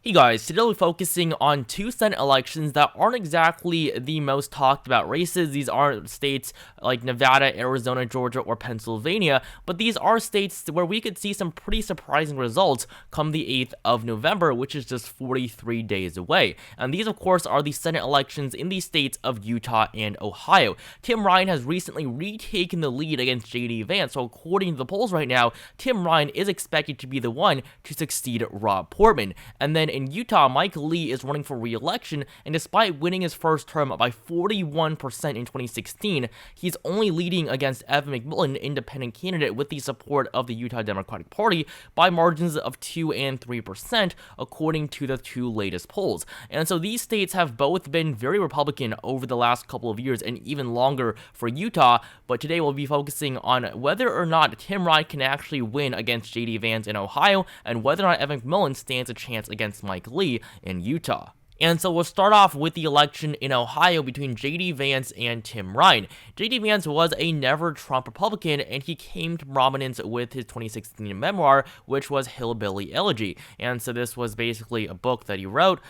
Hey guys, today we're focusing on two Senate elections that aren't exactly the most talked about races. These aren't states like Nevada, Arizona, Georgia, or Pennsylvania, but these are states where we could see some pretty surprising results come the 8th of November, which is just 43 days away. And these, of course, are the Senate elections in the states of Utah and Ohio. Tim Ryan has recently retaken the lead against J.D. Vance, so according to the polls right now, Tim Ryan is expected to be the one to succeed Rob Portman. And then in Utah, Mike Lee is running for re-election, and despite winning his first term by 41% in 2016, he's only leading against Evan McMullin, an independent candidate with the support of the Utah Democratic Party, by margins of 2 and 3%, according to the two latest polls. And so these states have both been very Republican over the last couple of years, and even longer for Utah, but today we'll be focusing on whether or not Tim Ryan can actually win against J.D. Vance in Ohio, and whether or not Evan McMullin stands a chance against Mike Lee in Utah. And so we'll start off with the election in Ohio between J.D. Vance and Tim Ryan. J.D. Vance was a never-Trump Republican, and he came to prominence with his 2016 memoir, which was Hillbilly Elegy. And so this was basically a book that he wrote.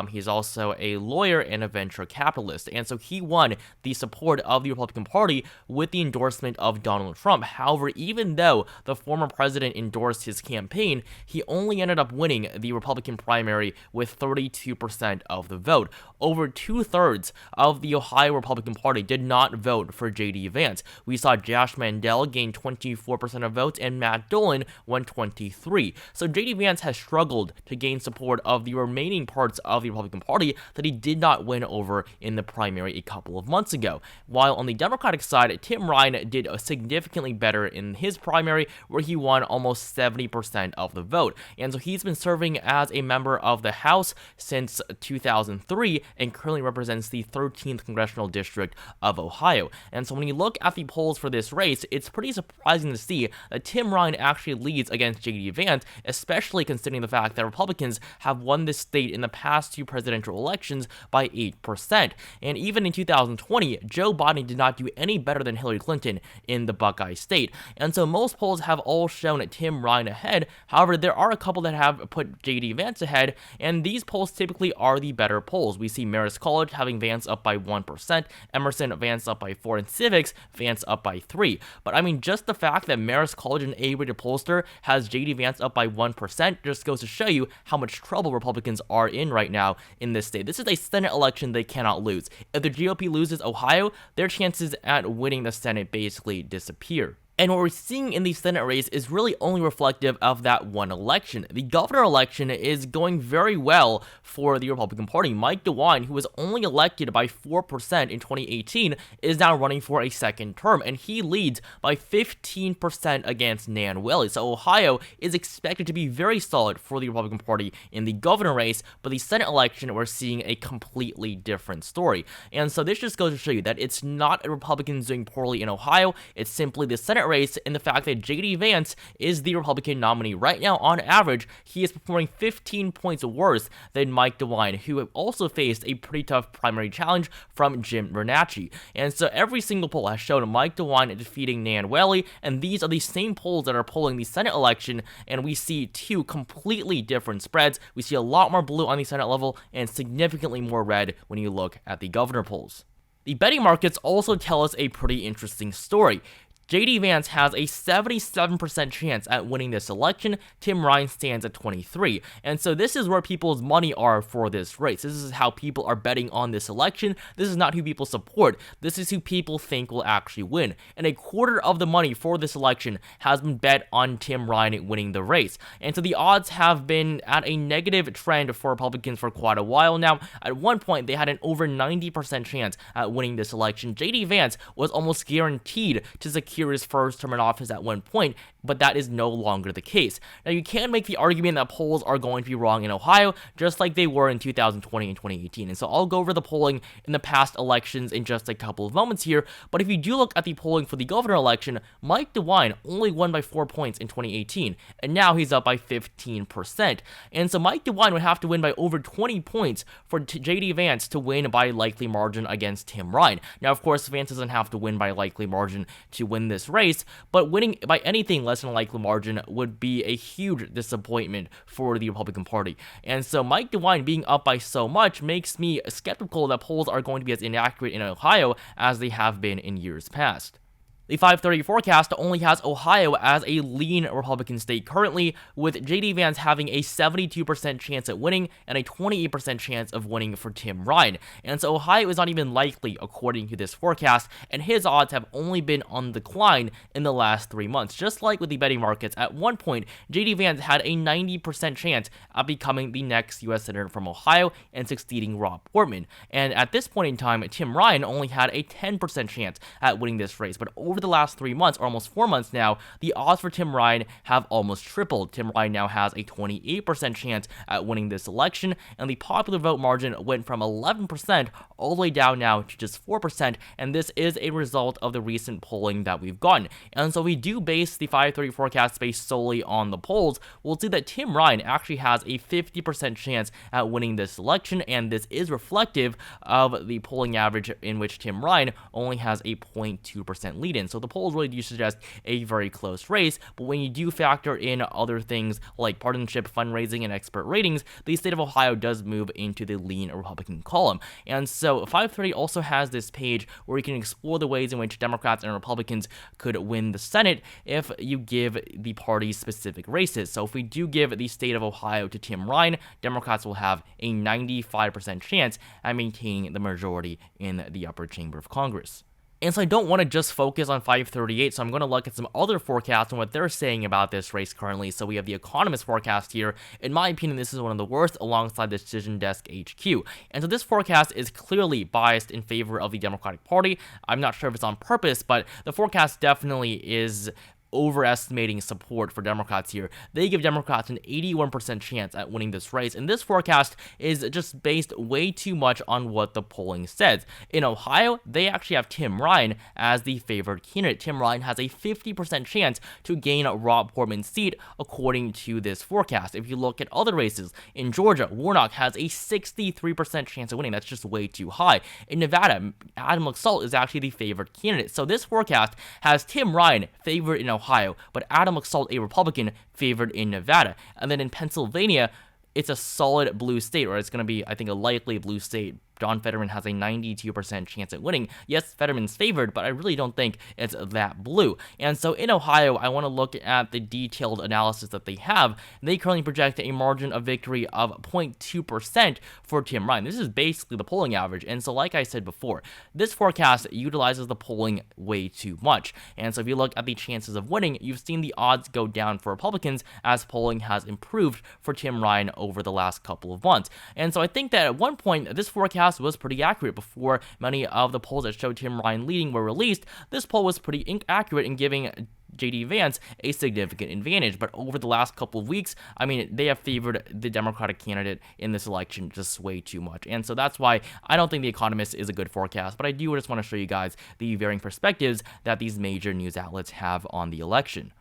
He's also a lawyer and a venture capitalist. And so he won the support of the Republican Party with the endorsement of Donald Trump. However, even though the former president endorsed his campaign, he only ended up winning the Republican primary with 32% of the vote. Over 2/3 of the Ohio Republican Party did not vote for J.D. Vance. We saw Josh Mandel gain 24% of votes, and Matt Dolan won 23%. So J.D. Vance has struggled to gain support of the remaining parts of the Republican Party that he did not win over in the primary a couple of months ago. While on the Democratic side, Tim Ryan did significantly better in his primary, where he won almost 70% of the vote. And so he's been serving as a member of the House since 2003 and currently represents the 13th congressional district of Ohio. And so when you look at the polls for this race, it's pretty surprising to see that Tim Ryan actually leads against J.D. Vance, especially considering the fact that Republicans have won this state in the past two presidential elections by 8%. And even in 2020, Joe Biden did not do any better than Hillary Clinton in the Buckeye state. And so most polls have all shown Tim Ryan ahead. However, there are a couple that have put J.D. Vance ahead, and these polls typically are the better polls. We see Marist College having Vance up by 1%, Emerson Vance up by 4%, and Civics Vance up by 3%. But I mean, just the fact that Marist College, an A-rated pollster, has J.D. Vance up by 1% just goes to show you how much trouble Republicans are in right now in this state. This is a Senate election they cannot lose. If the GOP loses Ohio, their chances at winning the Senate basically disappear. And what we're seeing in the Senate race is really only reflective of that one election. The governor election is going very well for the Republican Party. Mike DeWine, who was only elected by 4% in 2018, is now running for a second term, and he leads by 15% against Nan Whaley. So Ohio is expected to be very solid for the Republican Party in the governor race, but the Senate election, we're seeing a completely different story. And so this just goes to show you that it's not Republicans doing poorly in Ohio, it's simply the Senate race, and the fact that J.D. Vance is the Republican nominee. Right now, on average, he is performing 15 points worse than Mike DeWine, who also faced a pretty tough primary challenge from Jim Bernacchi. And so every single poll has shown Mike DeWine defeating Nan Whaley, and these are the same polls that are polling the Senate election, and we see two completely different spreads. We see a lot more blue on the Senate level and significantly more red when you look at the governor polls. The betting markets also tell us a pretty interesting story. J.D. Vance has a 77% chance at winning this election. Tim Ryan stands at 23%. And so this is where people's money are for this race. This is how people are betting on this election. This is not who people support. This is who people think will actually win. And a quarter of the money for this election has been bet on Tim Ryan winning the race. And so the odds have been at a negative trend for Republicans for quite a while now. At one point, they had an over 90% chance at winning this election. J.D. Vance was almost guaranteed to secure his first term in office at one point, but that is no longer the case. Now, you can make the argument that polls are going to be wrong in Ohio, just like they were in 2020 and 2018. And so I'll go over the polling in the past elections in just a couple of moments here. But if you do look at the polling for the governor election, Mike DeWine only won by 4 points in 2018, and now he's up by 15%. And so Mike DeWine would have to win by over 20 points for J.D. Vance to win by likely margin against Tim Ryan. Now, of course, Vance doesn't have to win by likely margin to win this race, but winning by anything less than a likely margin would be a huge disappointment for the Republican Party. And so Mike DeWine being up by so much makes me skeptical that polls are going to be as inaccurate in Ohio as they have been in years past. The 530 forecast only has Ohio as a lean Republican state currently, with J.D. Vance having a 72% chance at winning and a 28% chance of winning for Tim Ryan. And so Ohio is not even likely according to this forecast, and his odds have only been on decline in the last 3 months. Just like with the betting markets, at one point, J.D. Vance had a 90% chance of becoming the next U.S. Senator from Ohio and succeeding Rob Portman. And at this point in time, Tim Ryan only had a 10% chance at winning this race, but over the last 3 months, or almost 4 months now, the odds for Tim Ryan have almost tripled. Tim Ryan now has a 28% chance at winning this election, and the popular vote margin went from 11% all the way down now to just 4%, and this is a result of the recent polling that we've gotten. And so we do base the 530 forecast based solely on the polls. We'll see that Tim Ryan actually has a 50% chance at winning this election, and this is reflective of the polling average in which Tim Ryan only has a 0.2% lead in. So the polls really do suggest a very close race, but when you do factor in other things like partisanship, fundraising, and expert ratings, the state of Ohio does move into the lean Republican column. And so 530 also has this page where you can explore the ways in which Democrats and Republicans could win the Senate if you give the parties specific races. So if we do give the state of Ohio to Tim Ryan, Democrats will have a 95% chance at maintaining the majority in the upper chamber of Congress. And so I don't want to just focus on 538, so I'm going to look at some other forecasts and what they're saying about this race currently. So we have the Economist forecast here. In my opinion, this is one of the worst alongside the Decision Desk HQ. And so this forecast is clearly biased in favor of the Democratic Party. I'm not sure if it's on purpose, but the forecast definitely is overestimating support for Democrats here. They give Democrats an 81% chance at winning this race, and this forecast is just based way too much on what the polling says. In Ohio, they actually have Tim Ryan as the favored candidate. Tim Ryan has a 50% chance to gain Rob Portman's seat, according to this forecast. If you look at other races, in Georgia, Warnock has a 63% chance of winning. That's just way too high. In Nevada, Adam Laxalt is actually the favored candidate. So this forecast has Tim Ryan favored in Ohio, but Adam Laxalt, a Republican, favored in Nevada. And then in Pennsylvania, it's a solid blue state, or it's going to be, I think, a likely blue state. John Fetterman has a 92% chance at winning. Yes, Fetterman's favored, but I really don't think it's that blue. And so in Ohio, I want to look at the detailed analysis that they have. They currently project a margin of victory of 0.2% for Tim Ryan. This is basically the polling average. And so like I said before, this forecast utilizes the polling way too much. And so if you look at the chances of winning, you've seen the odds go down for Republicans as polling has improved for Tim Ryan over the last couple of months. And so I think that at one point, this forecast was pretty accurate. Before many of the polls that showed Tim Ryan leading were released, this poll was pretty accurate in giving J.D. Vance a significant advantage. But over the last couple of weeks, I mean, they have favored the Democratic candidate in this election just way too much. And so that's why I don't think The Economist is a good forecast. But I do just want to show you guys the varying perspectives that these major news outlets have on the election.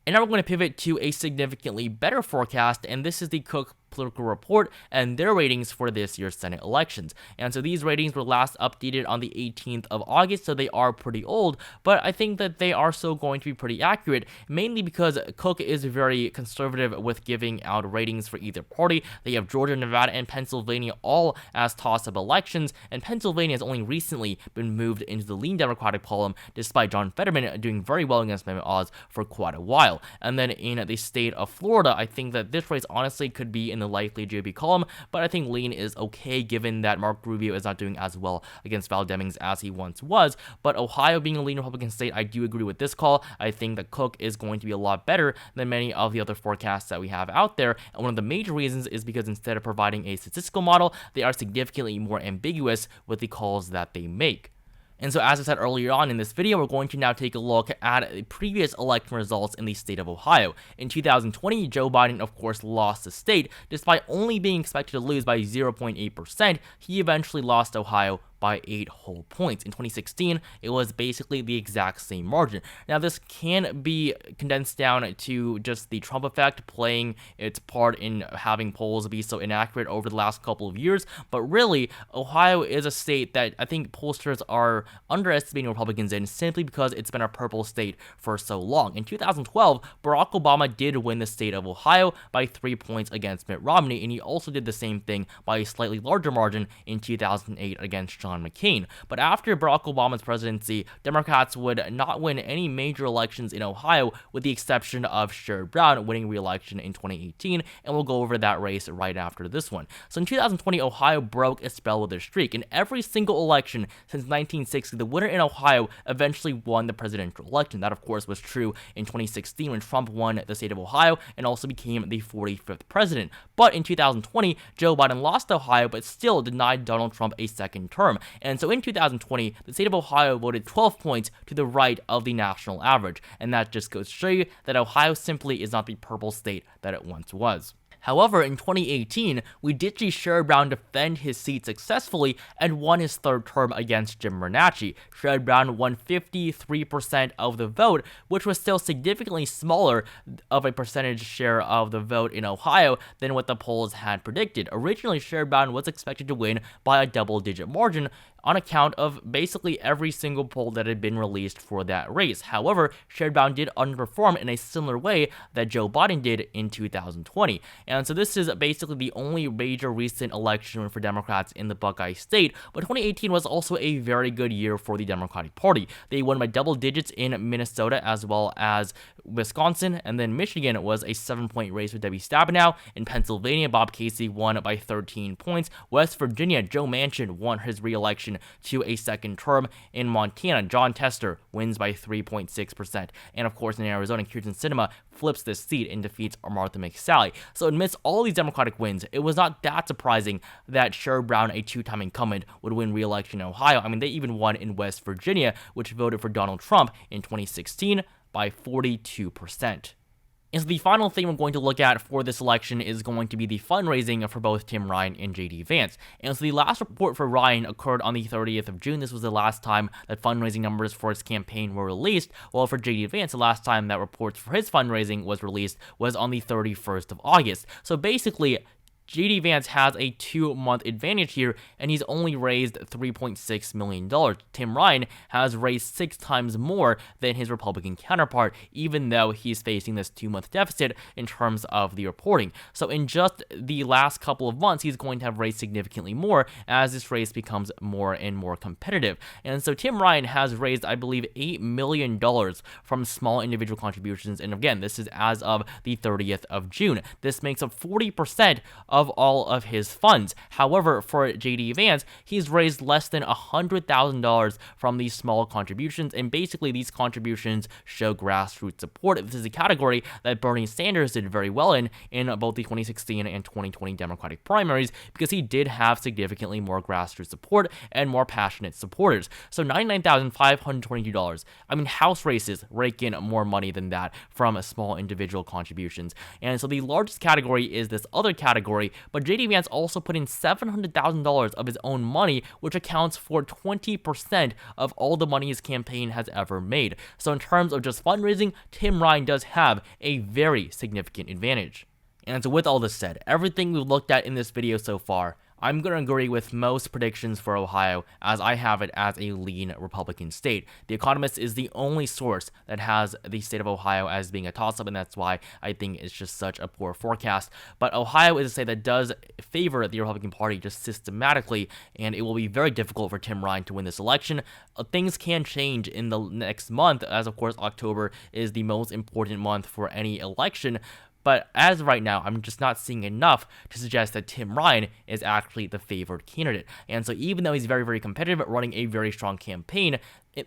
And now we're going to pivot to a significantly better forecast, and this is the Cook Political Report and their ratings for this year's Senate elections. And so these ratings were last updated on the 18th of August, so they are pretty old, but I think that they are still going to be pretty accurate, mainly because Cook is very conservative with giving out ratings for either party. They have Georgia, Nevada, and Pennsylvania all as toss-up elections, and Pennsylvania has only recently been moved into the lean Democratic column, despite John Fetterman doing very well against amendment odds for quite a while. And then in the state of Florida, I think that this race honestly could be in the likely GOP column, but I think lean is okay given that Mark Rubio is not doing as well against Val Demings as he once was. But Ohio being a lean Republican state, I do agree with this call. I think that Cook is going to be a lot better than many of the other forecasts that we have out there, and one of the major reasons is because instead of providing a statistical model, they are significantly more ambiguous with the calls that they make. And so as I said earlier on in this video, we're going to now take a look at the previous election results in the state of Ohio. In 2020, Joe Biden, of course, lost the state. Despite only being expected to lose by 0.8%, he eventually lost Ohio by 8 whole points. In 2016, it was basically the exact same margin. Now, this can be condensed down to just the Trump effect playing its part in having polls be so inaccurate over the last couple of years, but really, Ohio is a state that I think pollsters are underestimating Republicans in simply because it's been a purple state for so long. In 2012, Barack Obama did win the state of Ohio by 3 points against Mitt Romney, and he also did the same thing by a slightly larger margin in 2008 against John McCain. But after Barack Obama's presidency, Democrats would not win any major elections in Ohio, with the exception of Sherrod Brown winning re-election in 2018, and we'll go over that race right after this one. So in 2020, Ohio broke a spell with their streak. In every single election since 1960, the winner in Ohio eventually won the presidential election. That, of course, was true in 2016 when Trump won the state of Ohio and also became the 45th president. But in 2020, Joe Biden lost Ohio, but still denied Donald Trump a second term. And so in 2020, the state of Ohio voted 12 points to the right of the national average. And that just goes to show you that Ohio simply is not the purple state that it once was. However, in 2018, we did see Sherrod Brown defend his seat successfully and won his third term against Jim Bernanke. Sherrod Brown won 53% of the vote, which was still significantly smaller of a percentage share of the vote in Ohio than what the polls had predicted. Originally, Sherrod Brown was expected to win by a double-digit margin, on account of basically every single poll that had been released for that race. However, Sherrod Brown did underperform in a similar way that Joe Biden did in 2020. And so this is basically the only major recent election win for Democrats in the Buckeye State, but 2018 was also a very good year for the Democratic Party. They won by double digits in Minnesota as well as Wisconsin, and then Michigan was a 7-point race with Debbie Stabenow. In Pennsylvania, Bob Casey won by 13 points. West Virginia, Joe Manchin won his re-election to a second term. In Montana, John Tester wins by 3.6%. And of course, in Arizona, Kyrsten Sinema flips this seat and defeats Martha McSally. So amidst all these Democratic wins, it was not that surprising that Sherrod Brown, a two-time incumbent, would win re-election in Ohio. I mean, they even won in West Virginia, which voted for Donald Trump in 2016 by 42%. And so the final thing we're going to look at for this election is going to be the fundraising for both Tim Ryan and JD Vance. And so the last report for Ryan occurred on the 30th of June. This was the last time that fundraising numbers for his campaign were released. While for JD Vance, the last time that reports for his fundraising was released was on the 31st of August. So basically, JD Vance has a 2-month advantage here, and he's only raised $3.6 million. Tim Ryan has raised 6 times more than his Republican counterpart, even though he's facing this 2-month deficit in terms of the reporting. So in just the last couple of months, he's going to have raised significantly more as this race becomes more and more competitive. And so Tim Ryan has raised, I believe, $8 million from small individual contributions, and again, this is as of the 30th of June. This makes up 40% of all of his funds. However, for JD Vance, he's raised less than $100,000 from these small contributions, and basically these contributions show grassroots support. This is a category that Bernie Sanders did very well in both the 2016 and 2020 Democratic primaries, because he did have significantly more grassroots support and more passionate supporters. So $99,522. I mean, House races rake in more money than that from small individual contributions. And so the largest category is this other category, but JD Vance also put in $700,000 of his own money, which accounts for 20% of all the money his campaign has ever made. So in terms of just fundraising, Tim Ryan does have a very significant advantage. And so with all this said, everything we've looked at in this video so far, I'm going to agree with most predictions for Ohio, as I have it as a lean Republican state. The Economist is the only source that has the state of Ohio as being a toss-up, and that's why I think it's just such a poor forecast. But Ohio is a state that does favor the Republican Party just systematically, and it will be very difficult for Tim Ryan to win this election. Things can change in the next month, as of course October is the most important month for any election. But as of right now, I'm just not seeing enough to suggest that Tim Ryan is actually the favored candidate. And so even though he's very, very competitive at running a very strong campaign,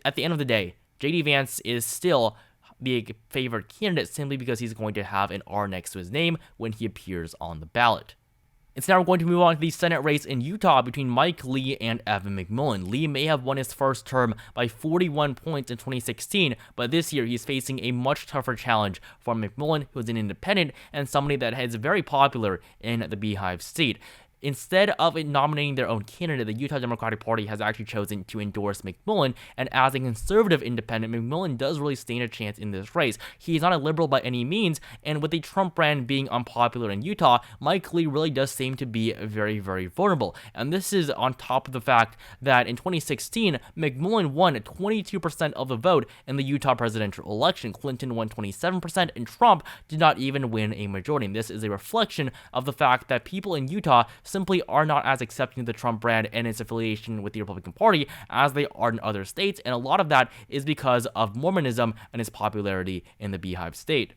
at the end of the day, JD Vance is still the favored candidate simply because he's going to have an R next to his name when he appears on the ballot. It's now going to move on to the Senate race in Utah between Mike Lee and Evan McMullin. Lee may have won his first term by 41 points in 2016, but this year he's facing a much tougher challenge from McMullin, who is an independent and somebody that is very popular in the Beehive state. Instead of it nominating their own candidate, the Utah Democratic Party has actually chosen to endorse McMullin, and as a conservative independent, McMullin does really stand a chance in this race. He is not a liberal by any means, and with the Trump brand being unpopular in Utah, Mike Lee really does seem to be very, very vulnerable. And this is on top of the fact that in 2016, McMullin won 22% of the vote in the Utah presidential election. Clinton won 27%, and Trump did not even win a majority. And this is a reflection of the fact that people in Utah simply are not as accepting of the Trump brand and its affiliation with the Republican Party as they are in other states, and a lot of that is because of Mormonism and its popularity in the Beehive State.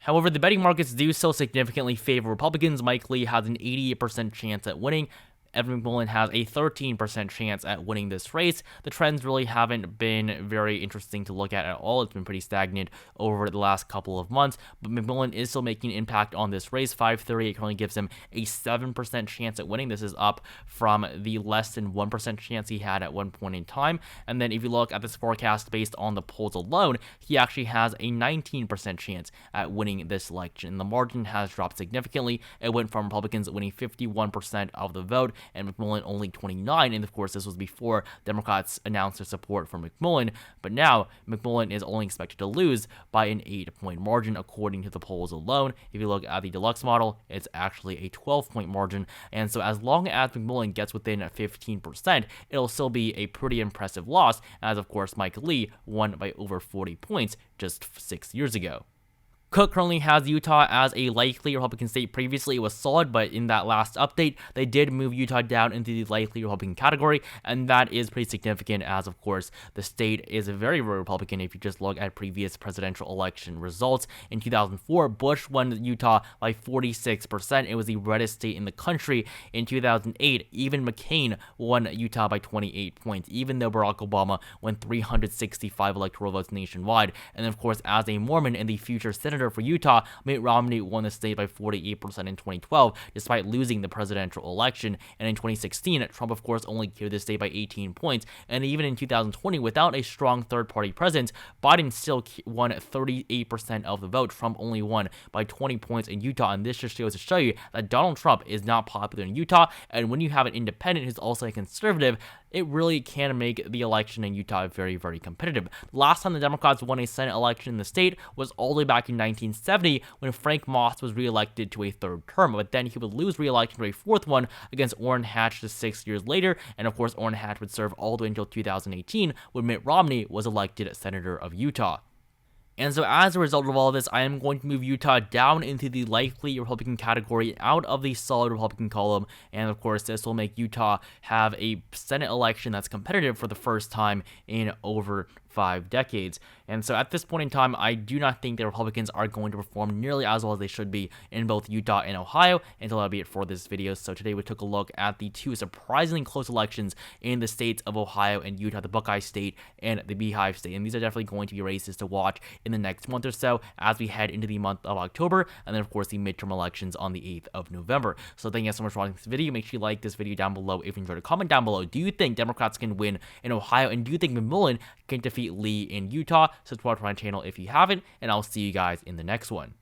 However, the betting markets do still significantly favor Republicans. Mike Lee has an 88% chance at winning. Evan McMullin has a 13% chance at winning this race. The trends really haven't been very interesting to look at all. It's been pretty stagnant over the last couple of months, but McMullin is still making an impact on this race. 538 currently gives him a 7% chance at winning. This is up from the less than 1% chance he had at one point in time. And then if you look at this forecast based on the polls alone, he actually has a 19% chance at winning this election. The margin has dropped significantly. It went from Republicans winning 51% of the vote and McMullin only 29%, and of course this was before Democrats announced their support for McMullin, but now McMullin is only expected to lose by an 8-point margin according to the polls alone. If you look at the deluxe model, it's actually a 12-point margin, and so as long as McMullin gets within 15%, it'll still be a pretty impressive loss, as of course Mike Lee won by over 40 points just 6 years ago. Cook currently has Utah as a likely Republican state. Previously, it was solid, but in that last update, they did move Utah down into the likely Republican category, and that is pretty significant as, of course, the state is very, very Republican if you just look at previous presidential election results. In 2004, Bush won Utah by 46%. It was the reddest state in the country. In 2008, even McCain won Utah by 28 points, even though Barack Obama won 365 electoral votes nationwide. And, of course, as a Mormon and the future senator for Utah, Mitt Romney won the state by 48% in 2012, despite losing the presidential election. And in 2016, Trump, of course, only carried the state by 18 points. And even in 2020, without a strong third-party presence, Biden still won 38% of the vote. Trump only won by 20 points in Utah. And this just goes to show you that Donald Trump is not popular in Utah. And when you have an independent who's also a conservative, it really can make the election in Utah very, very competitive. Last time the Democrats won a Senate election in the state was all the way back in 1970 when Frank Moss was reelected to a third term, but then he would lose reelection to a fourth one against Orrin Hatch just 6 years later, and of course Orrin Hatch would serve all the way until 2018 when Mitt Romney was elected Senator of Utah. And so as a result of all of this, I am going to move Utah down into the likely Republican category out of the solid Republican column. And of course, this will make Utah have a Senate election that's competitive for the first time in over 5 decades. And so at this point in time, I do not think the Republicans are going to perform nearly as well as they should be in both Utah and Ohio, and so that'll be it for this video. So today we took a look at the two surprisingly close elections in the states of Ohio and Utah, the Buckeye State and the Beehive State, and these are definitely going to be races to watch in the next month or so as we head into the month of October, and then of course the midterm elections on the 8th of November. So thank you guys so much for watching this video. Make sure you like this video down below if you enjoyed it. Comment down below, do you think Democrats can win in Ohio, and do you think McMullin can defeat Lee in Utah? Subscribe to my channel if you haven't, and I'll see you guys in the next one.